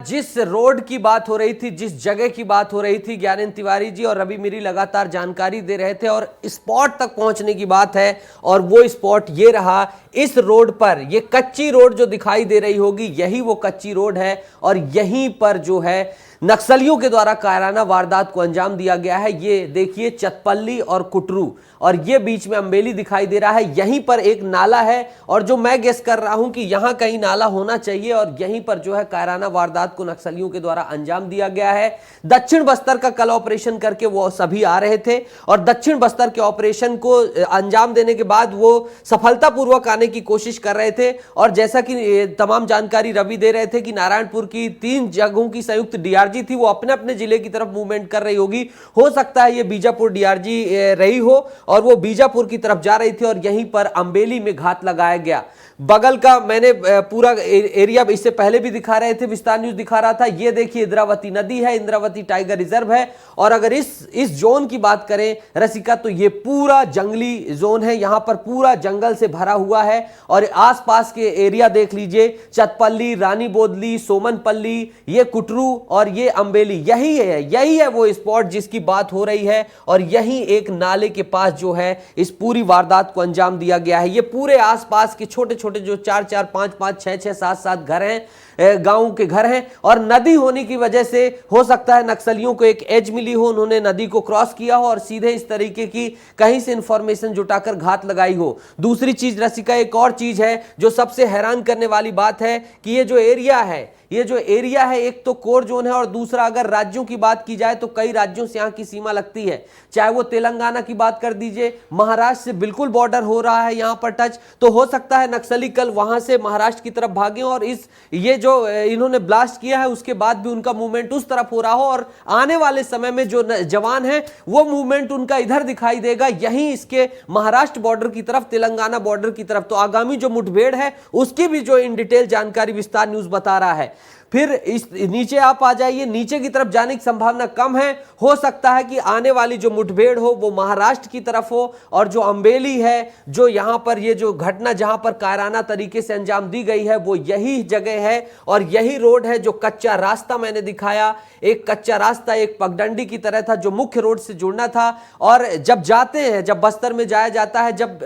जिस रोड की बात हो रही थी, जिस जगह की बात हो रही थी, ज्ञानेंद्र तिवारी जी और रवि मिरी लगातार जानकारी दे रहे थे और स्पॉट तक पहुंचने की बात है और वो स्पॉट ये रहा। इस रोड पर, ये कच्ची रोड जो दिखाई दे रही होगी, यही वो कच्ची रोड है और यहीं पर जो है नक्सलियों के द्वारा कायराना वारदात को अंजाम दिया गया है। ये देखिए चतपल्ली और कुटरू और ये बीच में अम्बेली दिखाई दे रहा है। यहीं पर एक नाला है और जो मैं गेस कर रहा हूं कि यहां कहीं नाला होना चाहिए और यहीं पर जो है कायराना वारदात को नक्सलियों के द्वारा अंजाम दिया गया है। दक्षिण बस्तर का कल ऑपरेशन करके वो सभी आ रहे थे और दक्षिण बस्तर के ऑपरेशन को अंजाम देने के बाद वो सफलतापूर्वक आने की कोशिश कर रहे थे और जैसा कि तमाम जानकारी रवि दे रहे थे कि नारायणपुर की 3 जगहों की संयुक्त डीआरजी थी, वो अपने अपने जिले की तरफ मूवमेंट कर रही होगी। हो सकता है ये बीजापुर डीआरजी रही हो और वो बीजापुर की तरफ जा रही थी और यहीं पर अम्बेली में घात लगाया गया। बगल का मैंने पूरा एरिया इससे पहले भी दिखा रहे थे, विस्तार न्यूज दिखा रहा था। ये देखिए इंद्रावती नदी है, इंद्रावती टाइगर रिजर्व है और अगर इस जोन की बात करें रसिका तो ये पूरा जंगली जोन है। यहां पर पूरा जंगल से भरा हुआ है और आसपास के एरिया देख लीजिए, चतपल्ली, रानी बोदली, सोमनपल्ली, ये कुटरू और ये अम्बेली, यही है वो स्पॉट जिसकी बात हो रही है और यही एक नाले के पास जो है इस पूरी वारदात को अंजाम दिया गया है। ये पूरे आसपास के छोटे छोटे जो 4-4, 5-5, 6-6, 7-7 घर हैं, गांव के घर हैं और नदी होने की वजह से हो सकता है नक्सलियों को एक एज मिली हो, उन्होंने नदी को क्रॉस किया हो और सीधे इस तरीके की कहीं से इंफॉर्मेशन जुटाकर घात लगाई हो। दूसरी चीज रसिका, एक और चीज है जो सबसे हैरान करने वाली बात है कि ये जो एरिया है एक तो कोर जोन है और दूसरा अगर राज्यों की बात की जाए तो कई राज्यों से यहाँ की सीमा लगती है। चाहे वो तेलंगाना की बात कर दीजिए, महाराष्ट्र से बिल्कुल बॉर्डर हो रहा है यहाँ पर टच, तो हो सकता है नक्सली कल वहां से महाराष्ट्र की तरफ भागे और ये जो इन्होंने ब्लास्ट किया है उसके बाद भी उनका मूवमेंट उस तरफ हो रहा हो और आने वाले समय में जो जवान है वो मूवमेंट उनका इधर दिखाई देगा, यहीं इसके महाराष्ट्र बॉर्डर की तरफ, तेलंगाना बॉर्डर की तरफ। तो आगामी जो मुठभेड़ है उसकी भी जो इन डिटेल जानकारी विस्तार न्यूज बता रहा है। फिर इस नीचे आप आ जाइए, नीचे की तरफ जाने की संभावना कम है। हो सकता है कि आने वाली जो मुठभेड़ हो वो महाराष्ट्र की तरफ हो और जो अम्बेली है, जो यहां पर ये जो घटना जहां पर कायराना तरीके से अंजाम दी गई है वो यही जगह है और यही रोड है। जो कच्चा रास्ता मैंने दिखाया, एक कच्चा रास्ता एक पगडंडी की तरह था जो मुख्य रोड से जुड़ना था और जब जाते हैं, जब बस्तर में जाया जाता है, जब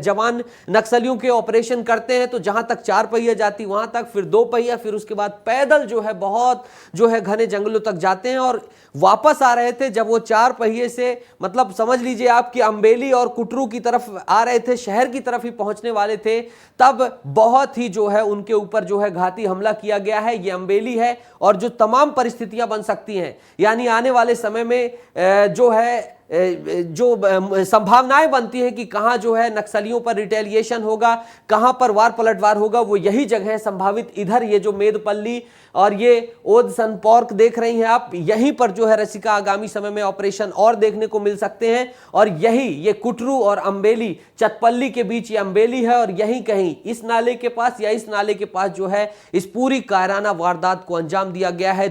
जवान नक्सलियों के ऑपरेशन करते हैं तो जहां तक 4 पहिया जाती वहां तक, फिर 2 पहिया, फिर उसके बाद पैदल जो है बहुत जो है घने जंगलों तक जाते हैं और वापस आ रहे थे जब वो 4 पहिए से, मतलब समझ लीजिए आप कि अम्बेली और कुटरू की तरफ आ रहे थे, शहर की तरफ ही पहुंचने वाले थे, तब बहुत ही जो है उनके ऊपर जो है घाती हमला किया गया है। ये अम्बेली है और जो तमाम परिस्थितियां बन सकती हैं, यानी आने वाले समय में जो है जो संभावनाएं बनती हैं कि कहां जो है नक्सलियों पर रिटेलिएशन होगा, कहां पर वार पलटवार होगा, वो यही जगह है संभावित। इधर ये जो मेदपल्ली और ये ओद सनपॉर्क देख रही हैं आप, यहीं पर जो है रसिका आगामी समय में ऑपरेशन और देखने को मिल सकते हैं और यही ये कुटरू और अम्बेली, चतपल्ली के बीच ये अम्बेली है और यहीं कहीं इस नाले के पास या इस नाले के पास जो है इस पूरी कायराना वारदात को अंजाम दिया गया है।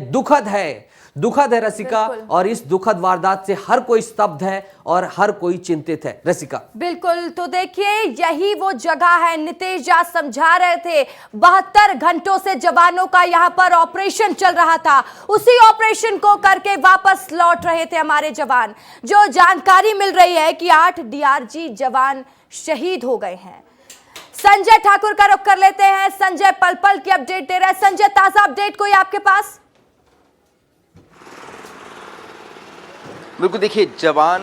दुखद है रसिका और इस दुखद वारदात से हर कोई स्तब्ध है और हर कोई चिंतित है रसिका। बिल्कुल, तो देखिए यही वो जगह है, नितेश जा समझा रहे थे 72 घंटों से जवानों का यहां पर ऑपरेशन चल रहा था। उसी ऑपरेशन को करके वापस लौट रहे थे हमारे जवान। जो जानकारी मिल रही है कि 8 डीआरजी जवान शहीद हो गए हैं। संजय ठाकुर का रुख कर लेते हैं। संजय पल पल की अपडेट दे रहे हैं। संजय, ताजा अपडेट कोई आपके पास? बिल्कुल, देखिए जवान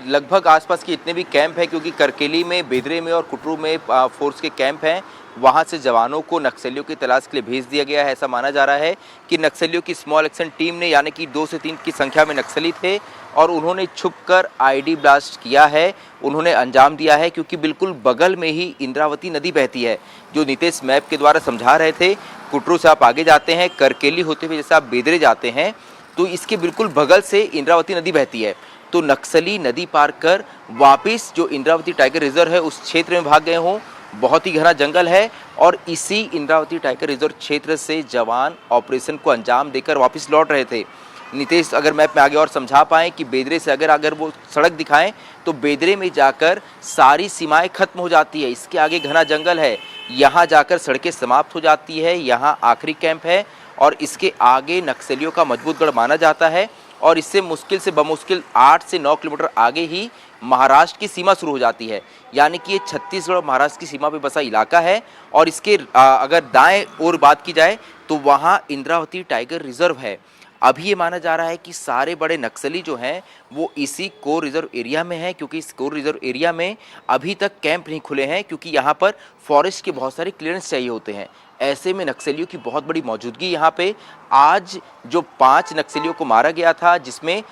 लगभग आसपास के इतने भी कैंप हैं, क्योंकि करकेली में, बेदरे में और कुटरू में फोर्स के कैंप हैं, वहां से जवानों को नक्सलियों की तलाश के लिए भेज दिया गया है। ऐसा माना जा रहा है कि नक्सलियों की स्मॉल एक्शन टीम ने, यानी कि 2 से 3 की संख्या में नक्सली थे और उन्होंने छुपकर आईडी ब्लास्ट किया है, उन्होंने अंजाम दिया है, क्योंकि बिल्कुल बगल में ही इंद्रावती नदी बहती है। जो नितेश मैप के द्वारा समझा रहे थे, कुटरू से आप आगे जाते हैं, करकेली होते हुए जैसे आप बेदरे जाते हैं तो इसके बिल्कुल बगल से इंद्रावती नदी बहती है। तो नक्सली नदी पार कर वापस जो इंद्रावती टाइगर रिजर्व है उस क्षेत्र में भाग गए हों। बहुत ही घना जंगल है और इसी इंद्रावती टाइगर रिजर्व क्षेत्र से जवान ऑपरेशन को अंजाम देकर वापस लौट रहे थे। नितेश अगर मैप में आगे और समझा पाएँ कि बेदरे से अगर वो सड़क दिखाएं तो बेदरे में जाकर सारी सीमाएं खत्म हो जाती है। इसके आगे घना जंगल है, यहाँ जाकर सड़कें समाप्त हो जाती है, यहाँ आखिरी कैंप है और इसके आगे नक्सलियों का मजबूत गढ़ माना जाता है और इससे मुश्किल से बमुश्किल 8 से 9 किलोमीटर आगे ही महाराष्ट्र की सीमा शुरू हो जाती है, यानी कि ये छत्तीसगढ़ और महाराष्ट्र की सीमा पे बसा इलाका है। और इसके अगर दाएं ओर बात की जाए तो वहाँ इंद्रावती टाइगर रिजर्व है। अभी ये माना जा रहा है कि सारे बड़े नक्सली जो हैं वो इसी कोर रिजर्व एरिया में हैं, क्योंकि इस कोर रिजर्व एरिया में अभी तक कैंप नहीं खुले हैं, क्योंकि यहाँ पर फॉरेस्ट के बहुत सारे क्लियरेंस चाहिए होते हैं। ऐसे में नक्सलियों की बहुत बड़ी मौजूदगी यहाँ पे। आज जो 5 नक्सलियों को मारा गया था, जिसमें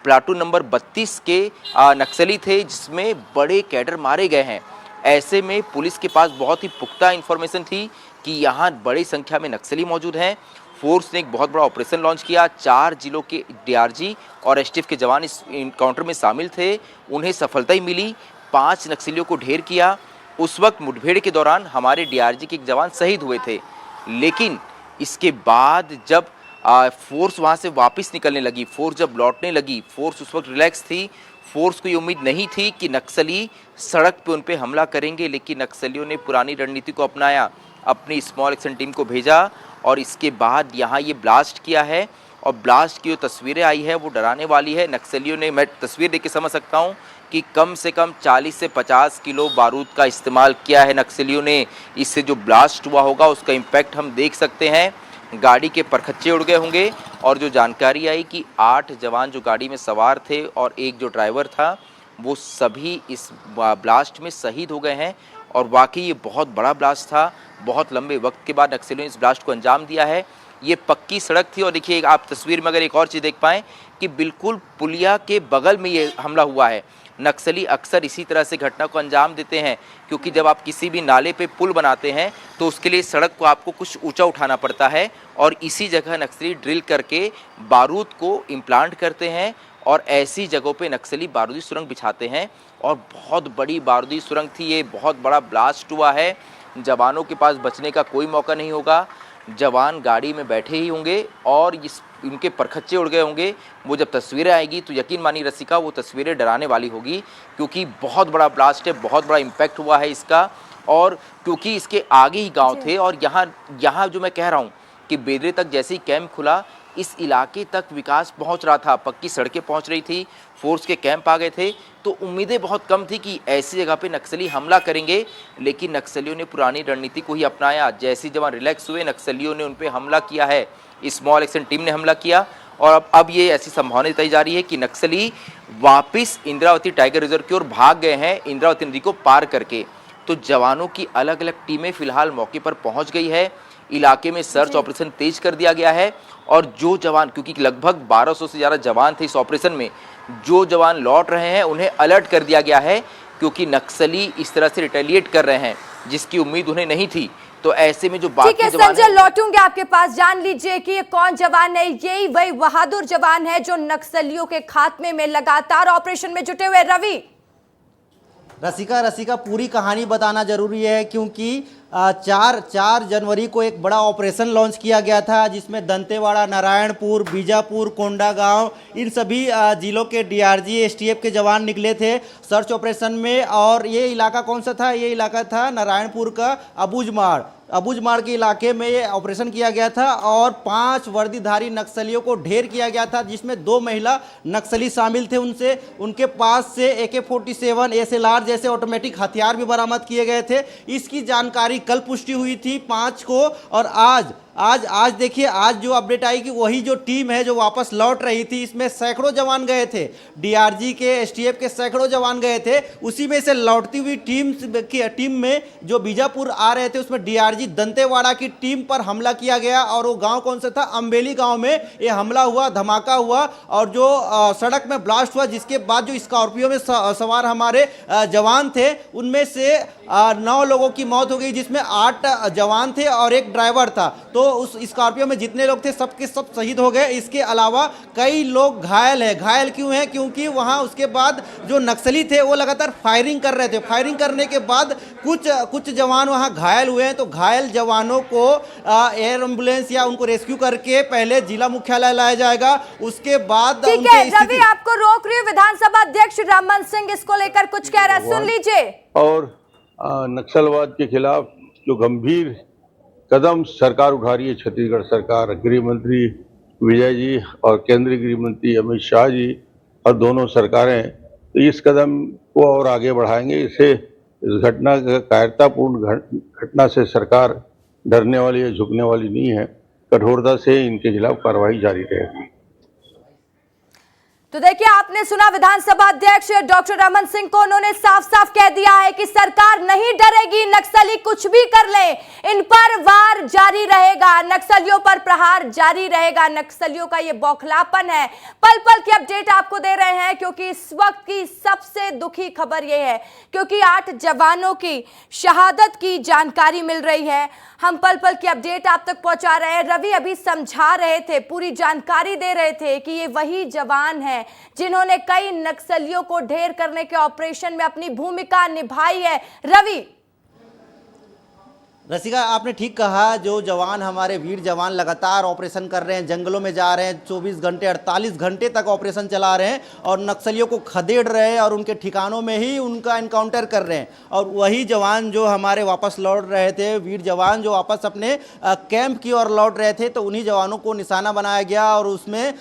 प्लाटून नंबर 32 के नक्सली थे, जिसमें बड़े कैडर मारे गए हैं। ऐसे में पुलिस के पास बहुत ही पुख्ता इन्फॉर्मेशन थी कि यहाँ बड़ी संख्या में नक्सली मौजूद हैं। फोर्स ने एक बहुत बड़ा ऑपरेशन लॉन्च किया। 4 जिलों के डीआरजी और एसटीएफ के जवान इस इनकाउंटर में शामिल थे। उन्हें सफलता ही मिली, 5 नक्सलियों को ढेर किया। उस वक्त मुठभेड़ के दौरान हमारे डीआरजी के एक जवान शहीद हुए थे, लेकिन इसके बाद जब फोर्स वहाँ से वापस निकलने लगी, फोर्स जब लौटने लगी, फोर्स उस वक्त रिलैक्स थी। फोर्स को ये उम्मीद नहीं थी कि नक्सली सड़क पे उन पे हमला करेंगे, लेकिन नक्सलियों ने पुरानी रणनीति को अपनाया, अपनी स्मॉल एक्शन टीम को भेजा और इसके बाद यहाँ ये ब्लास्ट किया है। और ब्लास्ट की जो तस्वीरें आई है वो डराने वाली है। नक्सलियों ने, मैं तस्वीर देख के समझ सकता हूँ कि कम से कम 40 से 50 किलो बारूद का इस्तेमाल किया है नक्सलियों ने। इससे जो ब्लास्ट हुआ होगा उसका इम्पैक्ट हम देख सकते हैं। गाड़ी के परखच्चे उड़ गए होंगे और जो जानकारी आई कि 8 जवान जो गाड़ी में सवार थे और एक जो ड्राइवर था, वो सभी इस ब्लास्ट में शहीद हो गए हैं। और वाकई ये बहुत बड़ा ब्लास्ट था। बहुत लंबे वक्त के बाद नक्सलियों ने इस ब्लास्ट को अंजाम दिया है। ये पक्की सड़क थी और देखिए आप तस्वीर में अगर एक और चीज़ देख पाएँ कि बिल्कुल पुलिया के बगल में ये हमला हुआ है। नक्सली अक्सर इसी तरह से घटना को अंजाम देते हैं, क्योंकि जब आप किसी भी नाले पे पुल बनाते हैं तो उसके लिए सड़क को आपको कुछ ऊंचा उठाना पड़ता है और इसी जगह नक्सली ड्रिल करके बारूद को इम्प्लांट करते हैं और ऐसी जगहों पे नक्सली बारूदी सुरंग बिछाते हैं। और बहुत बड़ी बारूदी सुरंग थी ये, बहुत बड़ा ब्लास्ट हुआ है। जवानों के पास बचने का कोई मौका नहीं होगा। जवान गाड़ी में बैठे ही होंगे और इनके परखच्चे उड़ गए होंगे। वो जब तस्वीरें आएगी तो यकीन मानिए रसिका, वो तस्वीरें डराने वाली होगी, क्योंकि बहुत बड़ा ब्लास्ट है, बहुत बड़ा इम्पैक्ट हुआ है इसका। और क्योंकि इसके आगे ही गांव थे और यहाँ जो मैं कह रहा हूँ कि बेदरे तक जैसे ही कैंप खुला, इस इलाके तक विकास पहुंच रहा था, पक्की सड़कें पहुंच रही थी, फोर्स के कैंप आ गए थे, तो उम्मीदें बहुत कम थी कि ऐसी जगह पे नक्सली हमला करेंगे। लेकिन नक्सलियों ने पुरानी रणनीति को ही अपनाया। जैसे जवान रिलैक्स हुए, नक्सलियों ने उन पे हमला किया है, स्मॉल एक्शन टीम ने हमला किया। और अब ये ऐसी संभावना जताई जा रही है कि नक्सली वापिस इंद्रावती टाइगर रिजर्व की ओर भाग गए हैं, इंद्रावती नदी को पार करके। तो जवानों की अलग अलग टीमें फिलहाल मौके पर पहुंच गई है। इलाके में सर्च ऑपरेशन तेज कर दिया गया है और जो जवान, क्योंकि लगभग 1200 से ज़्यादा जवान थे इस ऑपरेशन में, जो जवान लौट रहे हैं उन्हें अलर्ट कर दिया गया है, क्योंकि नक्सली इस तरह से रिटेलिएट कर रहे हैं जिसकी उम्मीद उन्हें नहीं थी। तो ऐसे में जो बाकी जवान, संजय लौटूंगे आपके पास, जान लीजिए कि ये कौन जवान है। यही वही बहादुर जवान है जो नक्सलियों के खात्मे में लगातार ऑपरेशन में जुटे हुए। रवि, रसिका पूरी कहानी बताना जरूरी है, क्योंकि 4 जनवरी को एक बड़ा ऑपरेशन लॉन्च किया गया था, जिसमें दंतेवाड़ा, नारायणपुर, बीजापुर, कोंडागांव, इन सभी जिलों के डीआरजी, एसटीएफ के जवान निकले थे सर्च ऑपरेशन में। और ये इलाका कौन सा था? ये इलाका था नारायणपुर का अबूझमाड़ के इलाके में ये ऑपरेशन किया गया था और 5 वर्दीधारी नक्सलियों को ढेर किया गया था, जिसमें 2 महिला नक्सली शामिल थे। उनके पास से AK-47, SLR जैसे ऑटोमेटिक हथियार भी बरामद किए गए थे। इसकी जानकारी कल पुष्टि हुई थी 5 को। और आज देखिए, आज जो अपडेट आई कि वही जो टीम है जो वापस लौट रही थी, इसमें सैकड़ों जवान गए थे, डीआरजी के, एसटीएफ के सैकड़ों जवान गए थे। उसी में से लौटती हुई टीम में जो बीजापुर आ रहे थे, उसमें डीआरजी दंतेवाड़ा की टीम पर हमला किया गया। और वो गांव कौन सा था? अंबेली गांव में ये हमला हुआ, धमाका हुआ और जो सड़क में ब्लास्ट हुआ, जिसके बाद जो स्कॉर्पियो में सवार हमारे जवान थे, उनमें से 9 लोगों की मौत हो गई, जिसमें 8 जवान थे और एक ड्राइवर था। तो उस स्कॉर्पियो में जितने लोग थे सबके सब शहीद हो गए। इसके अलावा कई लोग घायल हैं। घायल क्यों हैं? क्योंकि वहां उसके बाद जो नक्सली थे वो लगातार फायरिंग कर रहे थे। फायरिंग करने के बाद कुछ जवान वहां घायल हुए हैं। तो घायल जवानों को एयर एम्बुलेंस या उनको रेस्क्यू करके पहले जिला मुख्यालय लाया जाएगा, उसके बाद ठीक है रवि, आपको रोक रही हूँ। विधानसभा अध्यक्ष रमन सिंह इसको लेकर कुछ कह रहे हैं, सुन लीजिए। और नक्सलवाद के खिलाफ जो गंभीर कदम सरकार उठा रही है, छत्तीसगढ़ सरकार, गृह मंत्री विजय जी और केंद्रीय गृह मंत्री अमित शाह जी और दोनों सरकारें, तो इस कदम को और आगे बढ़ाएंगे। इसे इस घटना कायरतापूर्ण घटना से सरकार डरने वाली है, झुकने वाली नहीं है। कठोरता से इनके खिलाफ कार्रवाई जारी रहेगी। तो देखिए, आपने सुना विधानसभा अध्यक्ष डॉक्टर रमन सिंह को। उन्होंने साफ साफ कह दिया है कि सरकार नहीं डरेगी, नक्सली कुछ भी कर ले, इन पर वार जारी रहेगा, नक्सलियों पर प्रहार जारी रहेगा। नक्सलियों का ये बौखलापन है। पल पल की अपडेट आपको दे रहे हैं, क्योंकि इस वक्त की सबसे दुखी खबर ये है, क्योंकि 8 जवानों की शहादत की जानकारी मिल रही है। हम पल पल की अपडेट आप तक पहुंचा रहे हैं। रवि अभी समझा रहे थे, पूरी जानकारी दे रहे थे कि ये वही जवान हैं जिन्होंने कई नक्सलियों को ढेर करने के ऑपरेशन में अपनी भूमिका निभाई है। रवि, रसिका, आपने ठीक कहा। जो जवान, हमारे वीर जवान लगातार ऑपरेशन कर रहे हैं, जंगलों में जा रहे हैं, 24 घंटे 48 घंटे तक ऑपरेशन चला रहे हैं और नक्सलियों को खदेड़ रहे हैं और उनके ठिकानों में ही उनका इनकाउंटर कर रहे हैं। और वही जवान जो हमारे वापस लौट रहे थे, वीर जवान जो वापस अपने कैंप की ओर लौट रहे थे, तो उन्हीं जवानों को निशाना बनाया गया और उसमें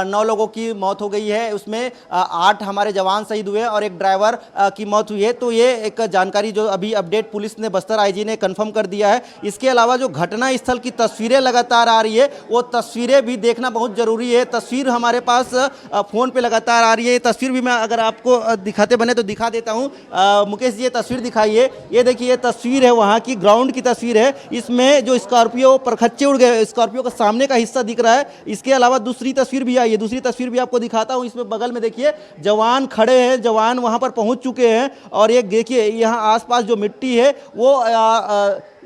9 लोगों की मौत हो गई है। उसमें 8 हमारे जवान शहीद हुए और एक ड्राइवर की मौत हुई है। तो ये एक जानकारी जो अभी अपडेट पुलिस ने, बस्तर आईजी ने कन्फर्म कर दिया है। इसके अलावा जो घटना स्थल की तस्वीरें लगातार आ रही है, वो तस्वीरें भी देखना बहुत जरूरी है। तस्वीर हमारे पास फोन पे लगातार आ रही है। ये तस्वीर भी मैं अगर आपको दिखाते बने तो दिखा देता हूं। मुकेश जी, ये तस्वीर दिखाइए। ये देखिए, ये तस्वीर है वहां की, ग्राउंड की तस्वीर है। इसमें जो स्कॉर्पियो पर खच्चे उड़ गए, स्कॉर्पियो का सामने का हिस्सा दिख रहा है। इसके अलावा दूसरी तस्वीर भी आई है, दूसरी तस्वीर भी आपको दिखाता हूं। इसमें बगल में देखिए जवान खड़े हैं, जवान वहां पर पहुंच चुके हैं। और ये देखिए, यहाँ आसपास जो मिट्टी है वो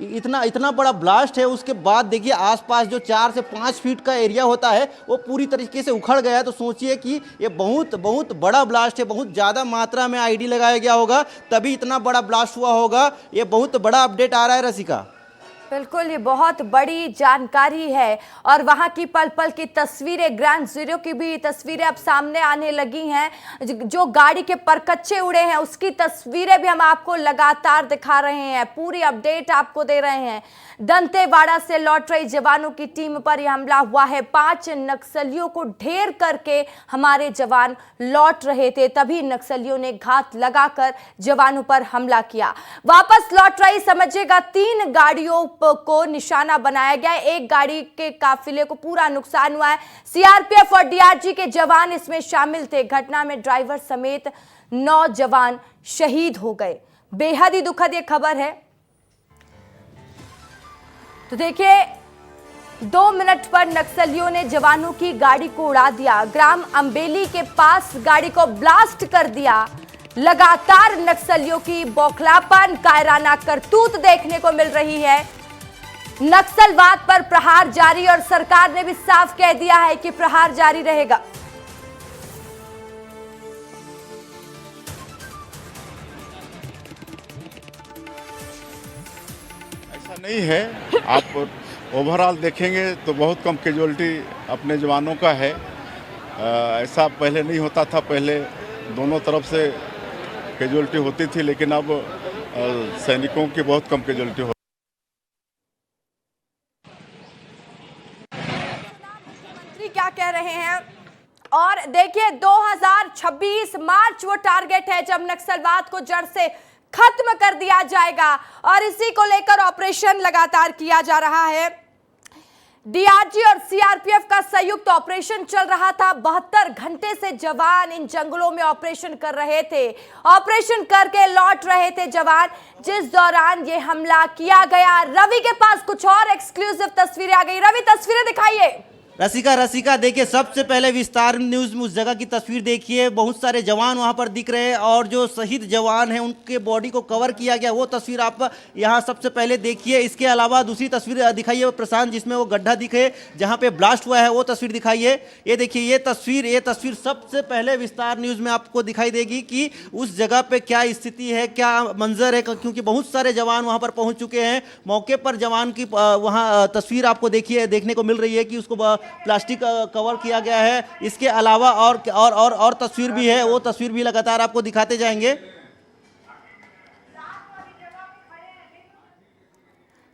इतना बड़ा ब्लास्ट है। उसके बाद देखिए आसपास जो 4 से 5 फीट का एरिया होता है वो पूरी तरीके से उखड़ गया है। तो सोचिए कि ये बहुत बड़ा ब्लास्ट है, बहुत ज़्यादा मात्रा में आईडी लगाया गया होगा, तभी इतना बड़ा ब्लास्ट हुआ होगा। ये बहुत बड़ा अपडेट आ रहा है रसिका। बिल्कुल, ये बहुत बड़ी जानकारी है। और वहाँ की पल पल की तस्वीरें, ग्राउंड जीरो की भी तस्वीरें अब सामने आने लगी हैं। जो गाड़ी के परकच्चे उड़े हैं उसकी तस्वीरें भी हम आपको लगातार दिखा रहे हैं, पूरी अपडेट आपको दे रहे हैं। दंतेवाड़ा से लौट रही जवानों की टीम पर यह हमला हुआ है। 5 नक्सलियों को ढेर करके हमारे जवान लौट रहे थे, तभी नक्सलियों ने घात लगाकर जवानों पर हमला किया। वापस लौट रही, समझिएगा, 3 गाड़ियों को निशाना बनाया गया। एक गाड़ी के काफिले को पूरा नुकसान हुआ है। सीआरपीएफ और डीआरजी के जवान इसमें शामिल थे। घटना में ड्राइवर समेत 9 जवान शहीद हो गए। बेहद ही दुखद ये खबर है। तो देखिए, 2 मिनट पर नक्सलियों ने जवानों की गाड़ी को उड़ा दिया। ग्राम अंबेली के पास गाड़ी को ब्लास्ट कर दिया। लगातार नक्सलियों की बौखलापन, कायराना करतूत देखने को मिल रही है। नक्सलवाद पर प्रहार जारी, और सरकार ने भी साफ कह दिया है कि प्रहार जारी रहेगा। ऐसा नहीं है, आप ओवरऑल देखेंगे तो बहुत कम कैजुअलिटी अपने जवानों का है। ऐसा पहले नहीं होता था, पहले दोनों तरफ से कैजुअलिटी होती थी, लेकिन अब सैनिकों की बहुत कम कैजुअलिटी होती है। क्या कह रहे हैं, और देखिए 2026 मार्च वो टारगेट है जब नक्सलवाद को जड़ से खत्म कर दिया जाएगा, और इसी को लेकर ऑपरेशन लगातार किया जा रहा है। डीआरजी और सीआरपीएफ का संयुक्त ऑपरेशन चल रहा था। 72 घंटे से जवान इन जंगलों में ऑपरेशन कर रहे थे। ऑपरेशन करके लौट रहे थे जवान, जिस दौरान ये हमला किया गया। रवि के पास कुछ और एक्सक्लूसिव तस्वीरें आ गई। रवि, तस्वीरें दिखाइए। रसिका देखिए, सबसे पहले विस्तार न्यूज़ में उस जगह की तस्वीर देखिए। बहुत सारे जवान वहां पर दिख रहे हैं और जो शहीद जवान हैं उनके बॉडी को कवर किया गया, वो तस्वीर आप यहां सबसे पहले देखिए। इसके अलावा दूसरी तस्वीर दिखाइए प्रशांत, जिसमें वो गड्ढा दिखे जहां पे ब्लास्ट हुआ है, वो तस्वीर दिखाइए। ये देखिए, ये तस्वीर सबसे पहले विस्तार न्यूज़ में आपको दिखाई देगी कि उस जगह पर क्या स्थिति है, क्या मंजर है, क्योंकि बहुत सारे जवान वहाँ पर पहुँच चुके हैं। मौके पर जवान की वहाँ तस्वीर आपको देखने को मिल रही है कि उसको प्लास्टिक कवर किया गया है। इसके अलावा और तस्वीर भी है, वो तस्वीर भी लगातार आपको दिखाते जाएंगे।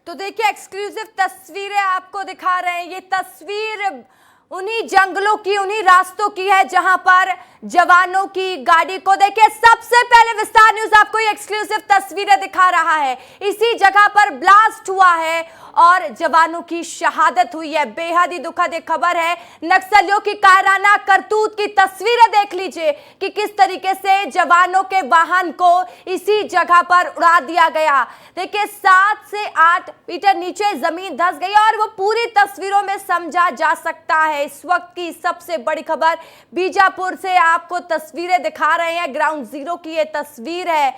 तो देखिए एक्सक्लूसिव तस्वीरें आपको दिखा रहे हैं। ये तस्वीर उन्हीं जंगलों की, उन्हीं रास्तों की है जहां पर जवानों की गाड़ी को देखिए। सबसे पहले विस्तार न्यूज आपको ये एक्सक्लूसिव तस्वीरें दिखा रहा है। इसी जगह पर ब्लास्ट हुआ है और जवानों की शहादत हुई है। बेहद ही दुखद एक खबर है। नक्सलियों की कायराना करतूत की तस्वीरें देख लीजिए कि किस तरीके से जवानों के वाहन को इसी जगह पर उड़ा दिया गया। देखिए 7 से 8 मीटर नीचे जमीन धंस गई और वो पूरी तस्वीरों में समझा जा सकता है। इस वक्त की सबसे बड़ी खबर बीजापुर से आपको तस्वीरें दिखा रहे हैं। ग्राउंड जीरो की ये तस्वीर है।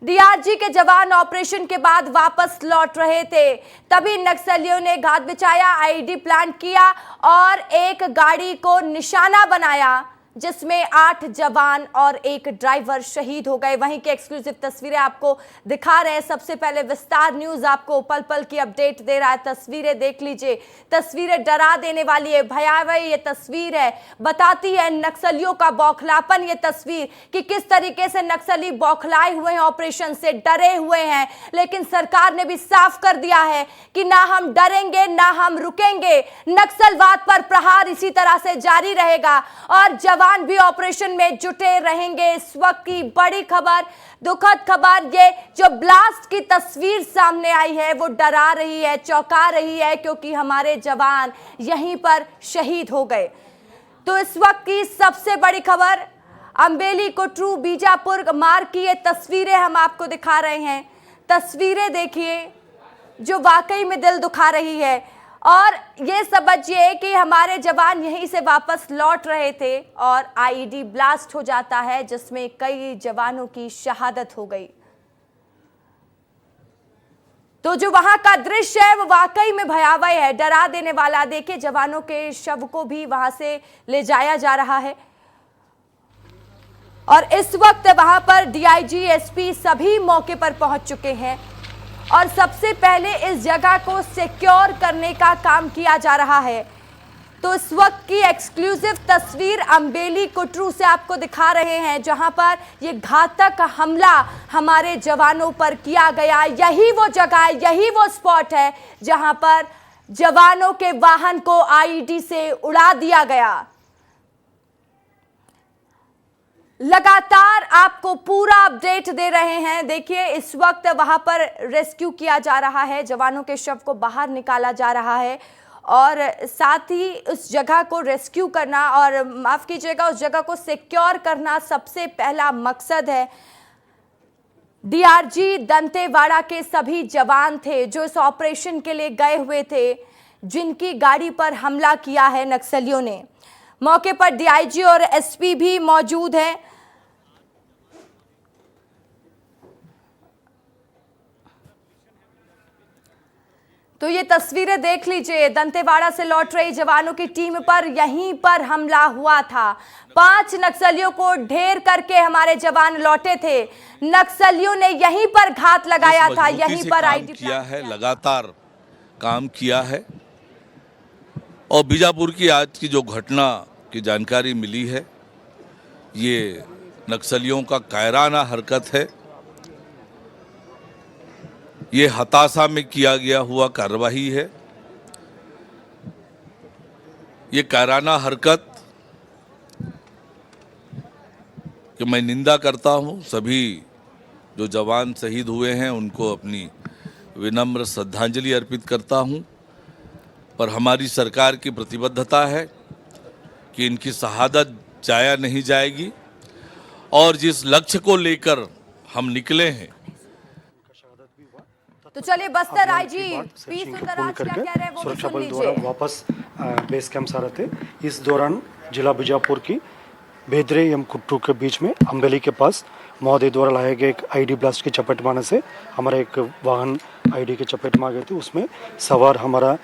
डीआरजी के जवान ऑपरेशन के बाद वापस लौट रहे थे, तभी नक्सलियों ने घात बिछाया, आईईडी प्लांट किया और एक गाड़ी को निशाना बनाया जिसमें 8 जवान और 1 ड्राइवर शहीद हो गए। वहीं की एक्सक्लूसिव तस्वीरें आपको दिखा रहे हैं। सबसे पहले विस्तार न्यूज आपको पल पल की अपडेट दे रहा है। तस्वीरें देख लीजिए, तस्वीरें डरा देने वाली है, भयावह ये तस्वीर है, बताती है नक्सलियों का बौखलापन। ये तस्वीर कि किस तरीके से नक्सली बौखलाए हुए हैं, ऑपरेशन से डरे हुए हैं, लेकिन सरकार ने भी साफ कर दिया है कि ना हम डरेंगे ना हम रुकेंगे। नक्सलवाद पर प्रहार इसी तरह से जारी रहेगा और जवान भी ऑपरेशन में जुटे रहेंगे। इस वक्त की बड़ी खबर, दुखद खबर, ये जो ब्लास्ट की तस्वीर सामने आई है वो डरा रही है, चौंका रही है, क्योंकि हमारे जवान यहीं पर शहीद हो गए। तो इस वक्त की सबसे बड़ी खबर अम्बेली कोटरू बीजापुर मार्ग की ये तस्वीरें हम आपको दिखा रहे हैं। तस्वीरें देखिए जो वाकई में दिल दुखा रही है और ये समझिए कि हमारे जवान यहीं से वापस लौट रहे थे और आईईडी ब्लास्ट हो जाता है जिसमें कई जवानों की शहादत हो गई। तो जो वहां का दृश्य है वो वाकई में भयावह है, डरा देने वाला। देखिए जवानों के शव को भी वहां से ले जाया जा रहा है और इस वक्त वहां पर डीआईजी, एसपी सभी मौके पर पहुंच चुके हैं और सबसे पहले इस जगह को सिक्योर करने का काम किया जा रहा है। तो इस वक्त की एक्सक्लूसिव तस्वीर अम्बेली कोटरू से आपको दिखा रहे हैं जहां पर ये घातक हमला हमारे जवानों पर किया गया। यही वो जगह है, यही वो स्पॉट है जहां पर जवानों के वाहन को आईईडी से उड़ा दिया गया। लगातार आपको पूरा अपडेट दे रहे हैं। देखिए इस वक्त वहां पर रेस्क्यू किया जा रहा है, जवानों के शव को बाहर निकाला जा रहा है और साथ ही उस जगह को रेस्क्यू करना और माफ कीजिएगा उस जगह को सिक्योर करना सबसे पहला मकसद है। डीआरजी दंतेवाड़ा के सभी जवान थे जो इस ऑपरेशन के लिए गए हुए थे, जिनकी गाड़ी पर हमला किया है नक्सलियों ने। मौके पर डीआईजी और एसपी भी मौजूद हैं। तो ये तस्वीरें देख लीजिए, दंतेवाड़ा से लौट रही जवानों की टीम पर यहीं पर हमला हुआ था। 5 नक्सलियों को ढेर करके हमारे जवान लौटे थे। नक्सलियों ने यहीं पर घात लगाया था, यहीं पर आईडी किया है, लगातार काम किया है और बीजापुर की आज की जो घटना की जानकारी मिली है ये नक्सलियों का कायराना हरकत है। ये हताशा में किया गया हुआ कार्रवाई है। ये कायराना हरकत कि मैं निंदा करता हूं। सभी जो जवान शहीद हुए हैं उनको अपनी विनम्र श्रद्धांजलि अर्पित करता हूं, पर हमारी सरकार की प्रतिबद्धता है कि इनकी शहादत जाया नहीं जाएगी और जिस लक्ष्य को लेकर हम निकले हैं। तो चलिए बस्तर आईजी पी सुंदरराज क्या कह रहे हैं वो सुरक्षा सुन बल द्वारा लीजिए। वापस बेस कैंप आ रहे थे। इस दौरान जिला बीजापुर की बेदरे एवं कुट्टू के बीच में अम्बेली के पास महोदय द्वारा लाए गए एक आईडी ब्लास्ट की चपेट में आने से हमारा एक वाहन आईडी के चपेट में आ गए थे। उसमें सवार हमारा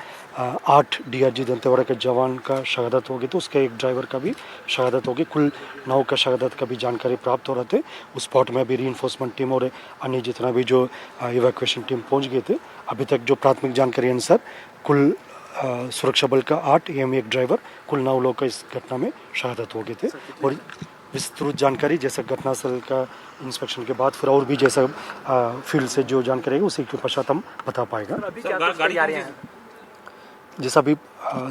8 डीआरजी दंतेवाड़ा के जवान का शहादत हो गई, तो उसके एक ड्राइवर का भी शहादत हो गई। कुल 9 का शहादत का भी जानकारी प्राप्त हो रहे थे। उस स्पॉट में अभी रीइंफोर्समेंट टीम और अन्य जितना भी जो इवैक्यूएशन टीम पहुंच गए थे। अभी तक जो प्राथमिक जानकारी अनुसार कुल सुरक्षा बल का 8 एवं एक ड्राइवर, कुल 9 लोग का इस घटना में शहादत हो गए थे। और विस्तृत जानकारी जैसे घटनास्थल का इंस्पेक्शन के बाद फिर और भी जैसा फील्ड से जो जानकारी है उसी के पश्चात हम बता पाएगा। जैसा भी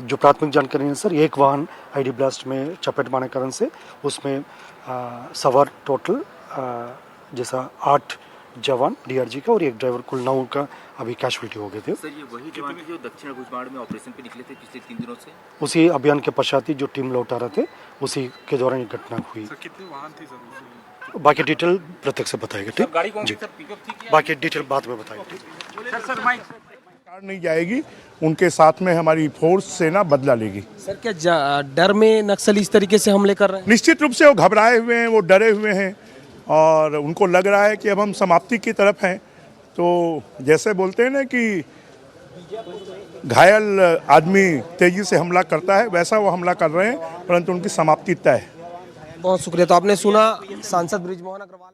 जो प्राथमिक जानकारी है सर, एक वाहन आईडी ब्लास्ट में चपेट मारने कारण से उसमें सवार टोटल जैसा 8 जवान डीआरजी का और एक ड्राइवर, कुल 9 का अभी कैजुअलिटी हो गए थे। सर ये वही जवान जो दक्षिण भुजबाड़ में ऑपरेशन पे निकले थे पिछले 3 दिनों से? उसी अभियान के पश्चात ही जो टीम लौटा रहे थे उसी के दौरान ये घटना हुई। सर कितने वाहन थे सर? बाकी डिटेल प्रत्यक्ष से बताएगा। ठीक, गाड़ी कौन सी जी, सर? पिकअप थी क्या? बाकी डिटेल बाद में बताएगा। नहीं जाएगी, उनके साथ में हमारी फोर्स सेना बदला लेगी। सर क्या डर में नक्सली इस तरीके से हमले कर रहे हैं? निश्चित रूप से वो घबराए हुए हैं, वो डरे हुए हैं और उनको लग रहा है कि अब हम समाप्ति की तरफ हैं। तो जैसे बोलते हैं ना कि घायल आदमी तेजी से हमला करता है, वैसा वो हमला कर रहे हैं, परंतु उनकी समाप्ति तय है। बहुत शुक्रिया। तो आपने सुना सांसद बृजमोहन अग्रवाल।